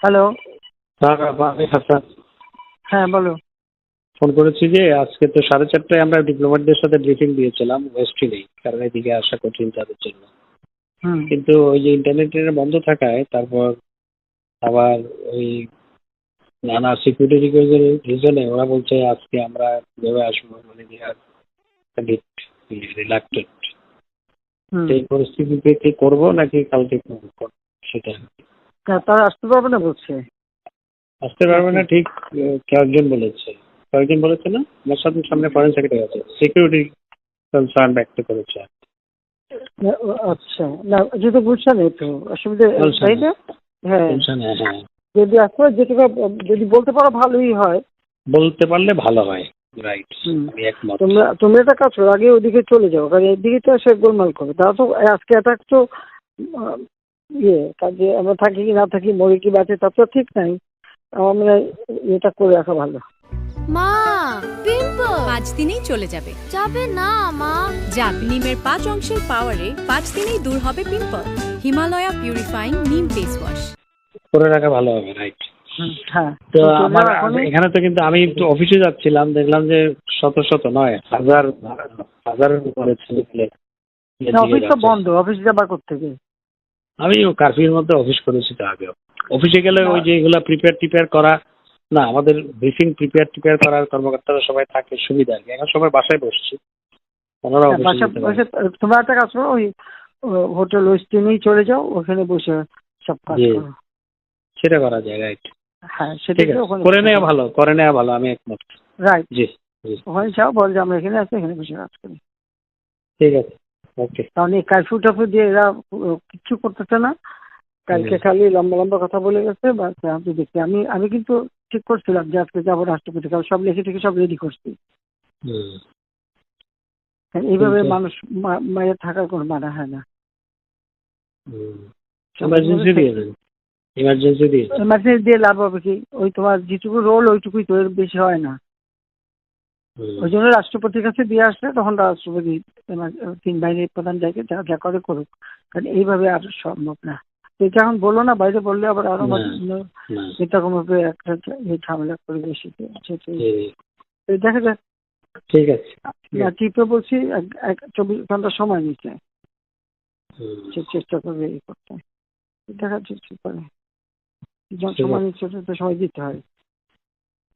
Hello. হ্যাঁ, আমি হাসান হ্যাঁ, বলো। ফোন করেছি যে আজকে তো 4:30টায় আমরা ডিপ্লোম্যাটদের সাথে ব্রিফিং দিয়েছিলাম ওয়েস্টিনেই, কারণ এদিকে আসা কঠিন তাদের জন্য। হুম। কিন্তু ওই যে ইন্টারনেটের বন্ধ থাকায় তারপর আবার ওই নানা সিকিউরিটি রিজনে ওরা বলছে আজকে আমরা ভেবে আসবো, মানে রিলাক্টেড। হুম। সেই পরিস্থিতিতে কি করবো নাকি কালকে করবো সেটা তারা আসতে পারবে না বলছে। আসতে পারবে না ঠিক। কয়েকজন বলেছে, কয়েকজন বলেছে না, আমার সামনে ফরেন সেক্রেটারি আছে, সিকিউরিটি কনসার্ন ব্যক্ত করেছে। আচ্ছা, না যেহেতু বুঝছেন এই তো অসুবিধা, তাই না? হ্যাঁ, হ্যাঁ, যদি আসতে যেটুকু যদি বলতে পারো ভালোই হয়। বলতে পারলে ভালো হয়। রাইট, হুম। আমি একমত। তোমরা একটা কাজ করো, আগে ওদিকে চলে যাও, কারণ এদিকে তো সে গোলমাল করবে। তারা তো আজকে অ্যাটাক তো কাজে আমরা থাকি কি না থাকি, মরে কি বাঁচে তা তো ঠিক নাই। আমার মনে হয় এটা করে রাখা ভালো। মা, পিম্পল 5 দিনেই চলে যাবে। যাবে না মা। যাবে। নিমের 5 অংশের পাওয়ারে 5 দিনেই দূর হবে পিম্পল। হিমালয়া পিউরিফাইং নিম ফেস ওয়াশ। করে রাখা ভালো হবে। রাইট। হ্যাঁ, তো আমার এখানে তো কিন্তু আমি একটু অফিসে যাচ্ছিলাম, দেখলাম যে শত শত নয়, হাজার হাজারের উপরে ছেলে অফিস তো বন্ধ, অফিস যাবার কোত্থেকে? আমি কারফিউর মধ্যে অফিস করেছি তো আগেও। অফিসে গেলে ওই যে এগুলা প্রিপেয়ার করা, না আমাদের ব্রিফিং প্রিপেয়ার করার কর্মকর্তারা সবাই থাকে, সুবিধা আর কি। এখন সবাই বাসায় বসছি, ওনারা অফিসে যেতে পারে। তোমরা একটা কাজ করো, ওই হোটেল ওয়েস্টিনেই চলে যাও, ওখানে বসে সব কাজ করো। সেটা করা যায়। রাইট। হ্যাঁ, সেটা ঠিক আছে, করে নেওয়া ভালো, আমি একমত। রাইট। জি জি, ওখানে যাও, বল যে আমরা এখানে আছি, এখানে বসে কাজ করি। ঠিক আছে, ওকে। কারণ এই কারফিউ টাফিউ দিয়ে এরা কিচ্ছু করতেছে না। কালকে খালি লম্বা লম্বা কথা বলে গেছে। বাস আমি দেখি, আমি কিন্তু ঠিক করছিলাম যে আজকে যাবো রাষ্ট্রপতি, কারণ সব লিখে টিখে সব রেডি করছি। এইভাবে মানুষ মায়ের থাকার কোনো মানা হয় না। ইমার্জেন্সি দিয়ে লাভ হবে কি? ওই তোমার যেটুকু রোল ওইটুকুই তো, এর বেশি হয় না। ওই জন্য রাষ্ট্রপতির কাছে দিয়ে আসলে তখন রাষ্ট্রপতি 3 বাহিনীর প্রধান যাকে যা যা করে করুক, কারণ এইভাবে আর সম্ভব না। এটা এখন বললো না, বাইরে বললে আবার আরো এরকম ভাবে একটা ঝামেলা করে বেশি। দেখা যাক। ঠিক আছে, চিফে বলছি 24 ঘন্টা সময় নিচ্ছে, সে চেষ্টা করবে এই করতে। দেখা যাচ্ছে কি করে। সময় নিচ্ছে তো সময় দিতে হয়।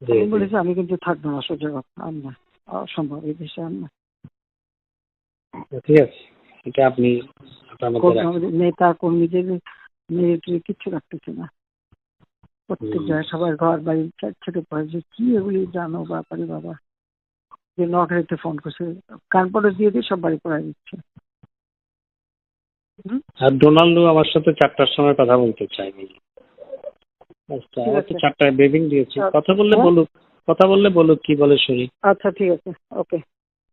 আমি বলেছি আমি কিন্তু থাকবো না, সোজা কথা, আর না, অসম্ভব এই দেশে আর না। ঠিক আছে, এটা আপনি নেতা কর্মীদের মিলিটারি কিচ্ছু রাখতেছে না। প্রত্যেক জায়গায় সবার ঘর বাড়ি ছেড়ে পড়ে, যে কি এগুলি জানো ব্যাপারে বাবা। যে নখারিতে ফোন করছে, কানপড়ে দিয়ে দিয়ে সব বাড়ি পড়াই দিচ্ছে। আর ডোনাল্ডো আমার সাথে 4টার সময় কথা বলতে চাইনি। 4টায় ব্রিফিং দিয়েছি, কথা বললে বলুক কি বলে শুনি। আচ্ছা, ঠিক আছে, ওকে।